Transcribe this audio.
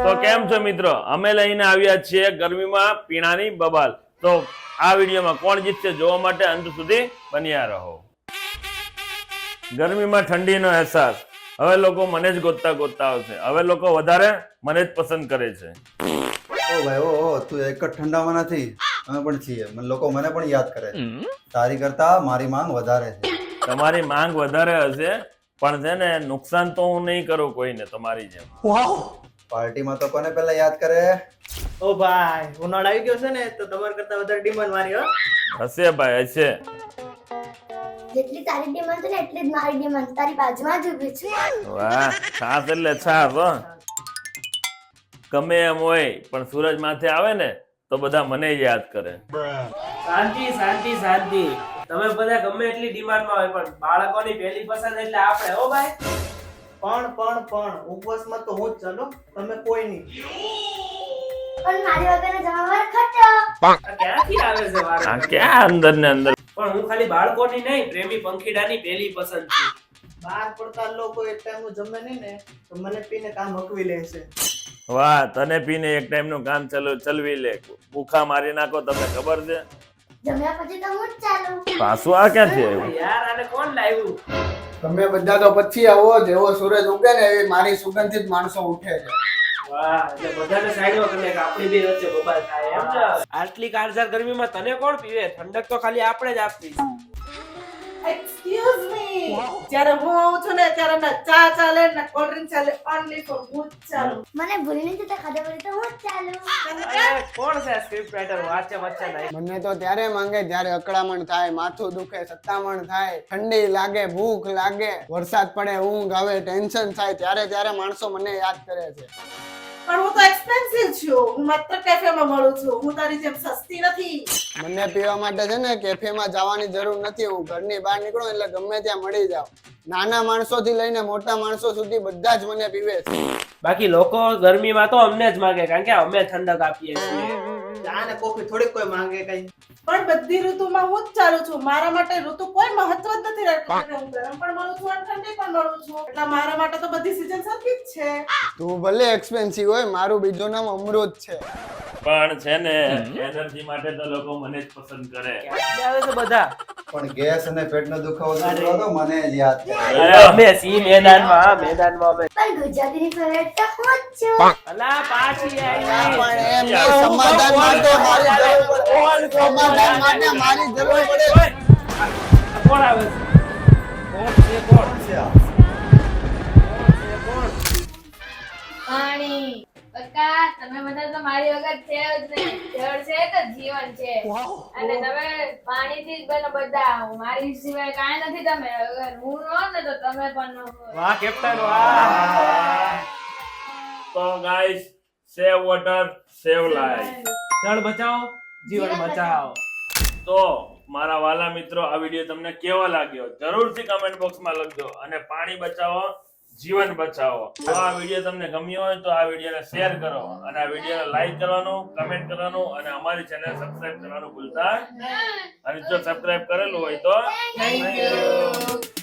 તો કેમ છો મિત્રો? અમે લઈને આવ્યા છીએ ગરમીમાં પીણાની બબાલ. તો આ વિડીયોમાં કોણ જીતશે જોવા માટે અંત સુધી બન્યા રહો. ગરમીમાં ઠંડીનો અહેસાસ. હવે લોકો મને જ ગોતતા આવશે. હવે લોકો વધારે મને જ પસંદ કરે છે. ઓ ભાઈ ઓ તું એક જ ઠંડામાં નથી, અમે પણ છીએ. લોકો મને પણ યાદ કરે છે. તારી કરતા મારી માંગ વધારે છે. તમારી માંગ વધારે હશે પણ છે ને નુકસાન તો હું નહીં કરું કોઈને તમારી જેમ. પાર્ટીમાં તો કોને પહેલા યાદ કરે? ઓ ભાઈ ઉનાળો આવી ગયો છે ને તો તમારા કરતા વધારે ડિમાન્ડ મારી હો. હશે ભાઈ હશે. જેટલી તારી ડિમાન્ડ છે ને એટલી જ મારી ડિમાન્ડ. તારી બાજુમાં જ ઊભી છું. વાહ, છાસ એટલે છાસ હો. ગમે એમ હોય પણ સૂરજ માથે આવે ને તો બધા મને યાદ કરે. શાંતિ શાંતિ શાંતિ. તમે બધા ગમે એટલી ડિમાન્ડમાં હોય પણ બાળકોની પહેલી પસંદ એટલે આપણે હો ભાઈ. પણ ઉપવાસમાં તો હું જ ચાલો, તમે કોઈ નહીં. પણ મારી વગરનો જમાવાર ખટો. આ ક્યાંથી આવે છે વારો? આ ક્યાં અંદર ને અંદર. પણ હું ખાલી બાળકોની નહીં, પ્રેમી પંખીડાની પહેલી પસંદ છું. બહાર પડતા લોકો એક ટાઈમનું જમે નહીં ને તો મને પીને કામ હકવી લે છે. વાહ, તને પીને એક ટાઈમ નું કામ ચલવી લે. ભૂખા મારી નાખો તમને ખબર છે? જમ્યા પછી તો હું જ ચાલુ. પાછું આ ક્યાંથી આવ્યું? યાર આને કોણ લાવ્યું? તમે બધા તો પછી આવો, જેવો સૂરજ ઉગે ને એવી મારી સુગંધથી જ માણસો ઉઠે છે. વાહ, એટલે બધાને સાઈડમાં કરી લે કે આપણી બે વચ્ચે બબાલ થાય એમ ને? આટલી કાળઝાળ ગરમીમાં તને કોણ પીવે? ઠંડક તો ખાલી આપણે જ આપવી. એક્સક્યુઝ મી, જ્યારે હું આવું છું ને ત્યારે ના ચા ચાલે ને કોલ્ડ ડ્રિંક ચાલે, ઓનલી ફોર હું જ ચાલુ. મને ભૂલી નથી તો ખાધા પડી તો હું જ ચાલુ. અરે કોણ છે સ્ક્રિપ્ટ રાઇટર વાંચે વચ્ચે નહીં? મને તો ત્યારે માંગે જ્યારે અકળામણ થાય, માથું દુખે, સત્તામણ થાય, ઠંડી લાગે, ભૂખ લાગે, વરસાદ પડે, ઊંઘ આવે, ટેન્શન થાય, ત્યારે માણસો મને યાદ કરે છે. પણ હું તો એક્સપેન્સિવ છું. હું માત્ર કેફેમાં મળું છું. હું તારી જેમ સસ્તી નથી. મને પીવા માટે છે ને કેફેમાં જવાની જરૂર નથી. હું ઘરની બહાર નીકળું એટલે ગમે ત્યાં મળી જાવ. નાના માણસો થી લઈને મોટા માણસો સુધી બધા જ મને પીવે છે. બાકી લોકો ગરમીમાં તો અમને જ માંગે કારણ કે અમે ઠંડક આપીએ છીએ. ચા ને કોફી થોડીક કોઈ માંગે કઈ. પણ બધી ઋતુમાં હું જ ચાલુ છું. મારા માટે ઋતુ કોઈ મહત્વ જ નથી રાખતું. હું ગરમ પણ મળું છું અને ઠંડી પણ મળું છું. એટલે મારા માટે તો બધી સીઝન સરખી જ છે. તું ભલે એક્સપેન્સિવ હોય, મારું બીજું નામ અમૃત છે. પણ છે ને એનર્જી માટે તો લોકો મને જ પસંદ કરે. ક્યાંથી આવે છે બધા? પણ ગેસ અને પેટનો દુખાવો દૂર કરો તો મને જ યાદ કરે. અરે અમે સી મેદાનમાં અમે પણ ગુજરાતીની ફેવરેટ તો હું જ છું. અલા પાછી આવી. પણ એમ નહીં, સમાધાન માટે મારી જરૂર પડે. સમાધાન માટે મારી જરૂર પડે. કોણ આવે છે? કોણ છે? પાણી. બકા તમે બધા તો મારી વગર છે જ નહીં. જળ છે તો જીવન છે. અને તમે પાણીથી જ બનો બધા. મારી સિવાય કાંઈ નથી. તમે અગર હું ન હોત ને તો તમે પણ ન હોત. વાહ કેપ્ટન વાહ. તો guys, save water save life. જળ બચાવો જીવન બચાવો. તો મારા વાલા મિત્રો, આ વિડીયો તમને કેવો લાગ્યો જરૂરથી કમેન્ટ બોક્સમાં લખજો. અને પાણી બચાવો, જીવન બચાવો. તો આ વિડીયો તમને ગમ્યો હોય તો આ વિડીયોને શેર કરો અને આ વિડીયોને લાઈક કરવાનું, કમેન્ટ કરવાનું અને અમારી ચેનલ સબસ્ક્રાઇબ કરવાનું ભૂલતા. અને જો સબસ્ક્રાઇબ કરેલું હોય તો Thank you.